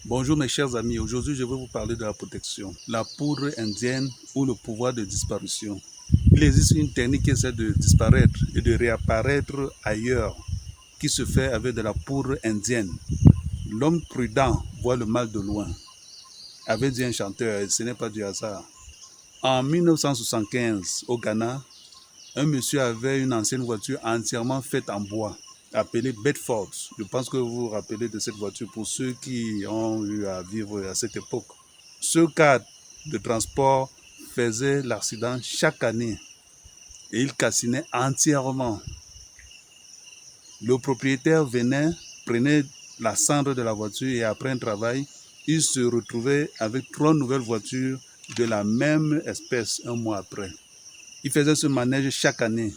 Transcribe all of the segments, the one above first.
Bonjour mes chers amis, aujourd'hui je vais vous parler de la protection, la poudre indienne ou le pouvoir de disparition. Il existe une technique qui essaie de disparaître et de réapparaître ailleurs, qui se fait avec de la poudre indienne. L'homme prudent voit le mal de loin, avait dit un chanteur, et ce n'est pas du hasard. En 1975, au Ghana, un monsieur avait une ancienne voiture entièrement faite en bois, appelée Bedford. Je pense que vous vous rappelez de cette voiture pour ceux qui ont eu à vivre à cette époque. Ce cadre de transport faisait l'accident chaque année et il cassinait entièrement. Le propriétaire venait, prenait la cendre de la voiture et après un travail, il se retrouvait avec 3 nouvelles voitures de la même espèce un mois après. Il faisait ce manège chaque année.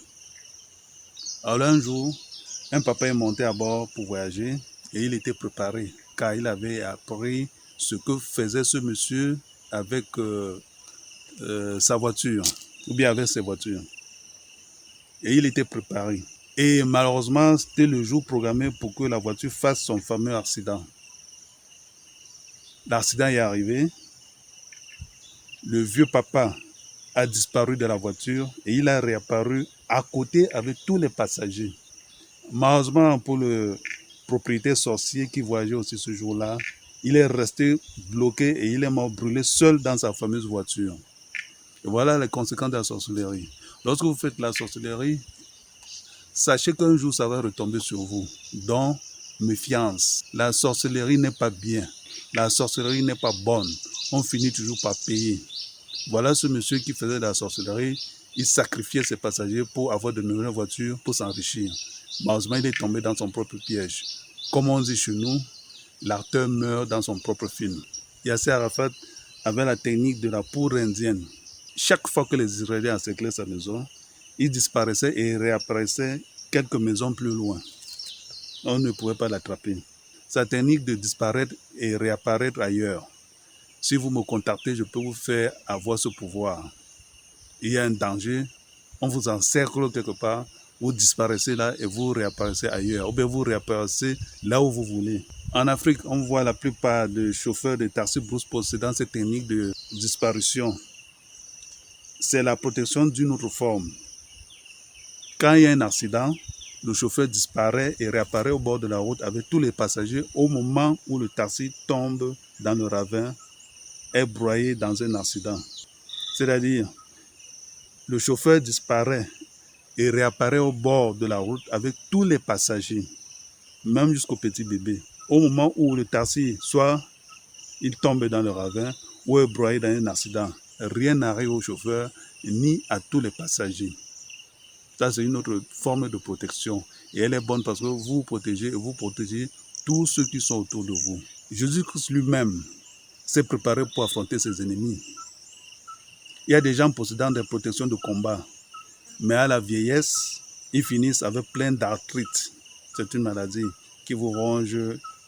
Alors un jour, un papa est monté à bord pour voyager et il était préparé car il avait appris ce que faisait ce monsieur avec sa voiture ou bien avec ses voitures. Et il était préparé. Et malheureusement, c'était le jour programmé pour que la voiture fasse son fameux accident. L'accident est arrivé. Le vieux papa a disparu de la voiture et il a réapparu à côté avec tous les passagers. Malheureusement pour le propriétaire sorcier qui voyageait aussi ce jour-là, il est resté bloqué et il est mort brûlé seul dans sa fameuse voiture. Et voilà les conséquences de la sorcellerie. Lorsque vous faites la sorcellerie, sachez qu'un jour ça va retomber sur vous. Donc, méfiance. La sorcellerie n'est pas bien. La sorcellerie n'est pas bonne. On finit toujours par payer. Voilà ce monsieur qui faisait de la sorcellerie. Il sacrifiait ses passagers pour avoir de nouvelles voitures, pour s'enrichir. Malheureusement, il est tombé dans son propre piège. Comme on dit chez nous, l'acteur meurt dans son propre film. Yasser Arafat avait la technique de la poudre indienne. Chaque fois que les Israéliens encerclaient sa maison, il disparaissait et réapparaissait quelques maisons plus loin. On ne pouvait pas l'attraper. Sa technique de disparaître et réapparaître ailleurs. Si vous me contactez, je peux vous faire avoir ce pouvoir. Il y a un danger, on vous encercle quelque part, vous disparaissez là et vous réapparaissez ailleurs. Ou bien vous réapparaissez là où vous voulez. En Afrique, on voit la plupart des chauffeurs de taxi brousse possédant cette technique de disparition. C'est la protection d'une autre forme. Quand il y a un accident, le chauffeur disparaît et réapparaît au bord de la route avec tous les passagers au moment où le taxi tombe dans le ravin, est broyé dans un accident. C'est-à-dire, le chauffeur disparaît et réapparaît au bord de la route avec tous les passagers, même jusqu'au petit bébé. Au moment où le taxi, soit il tombe dans le ravin ou est broyé dans un accident, rien n'arrive au chauffeur ni à tous les passagers. Ça, c'est une autre forme de protection. Et elle est bonne parce que vous vous protégez et vous protégez tous ceux qui sont autour de vous. Jésus-Christ lui-même s'est préparé pour affronter ses ennemis. Il y a des gens possédant des protections de combat, mais à la vieillesse, ils finissent avec plein d'arthrite. C'est une maladie qui vous ronge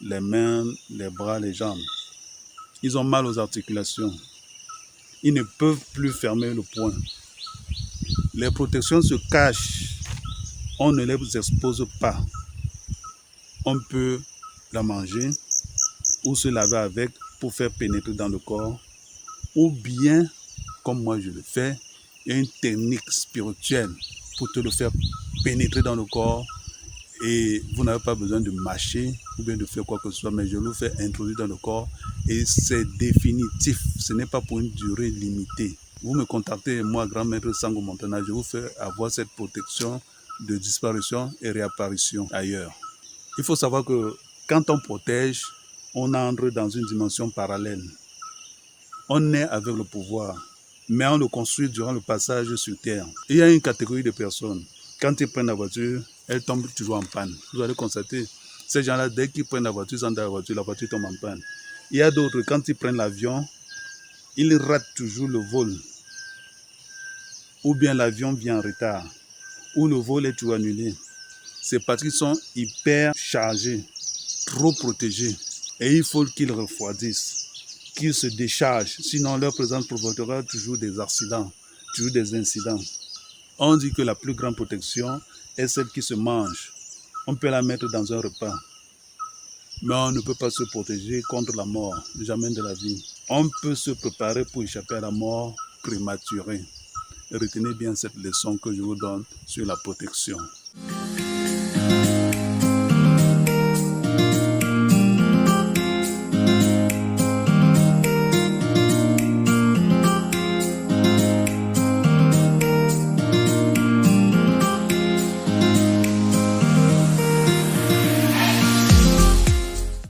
les mains, les bras, les jambes. Ils ont mal aux articulations. Ils ne peuvent plus fermer le poing. Les protections se cachent. On ne les expose pas. On peut la manger ou se laver avec pour faire pénétrer dans le corps. Ou bien, comme moi je le fais, il y a une technique spirituelle pour te le faire pénétrer dans le corps et vous n'avez pas besoin de mâcher ou bien de faire quoi que ce soit, mais je le fais introduire dans le corps et c'est définitif. Ce n'est pas pour une durée limitée. Vous me contactez, moi, grand maître Sango Montana, je vous fais avoir cette protection de disparition et réapparition ailleurs. Il faut savoir que quand on protège, on entre dans une dimension parallèle. On est avec le pouvoir, mais on le construit durant le passage sur Terre. Il y a une catégorie de personnes, quand ils prennent la voiture, elles tombent toujours en panne. Vous allez constater, ces gens-là, dès qu'ils prennent la voiture, ils sont dans la voiture tombe en panne. Il y a d'autres, quand ils prennent l'avion, ils ratent toujours le vol. Ou bien l'avion vient en retard, ou le vol est toujours annulé. C'est parce qu'ils sont hyper chargés, trop protégés. Et il faut qu'ils refroidissent, qu'ils se déchargent. Sinon, leur présence provoquera toujours des accidents, toujours des incidents. On dit que la plus grande protection est celle qui se mange. On peut la mettre dans un repas. Mais on ne peut pas se protéger contre la mort, jamais de la vie. On peut se préparer pour échapper à la mort prématurée. Retenez bien cette leçon que je vous donne sur la protection.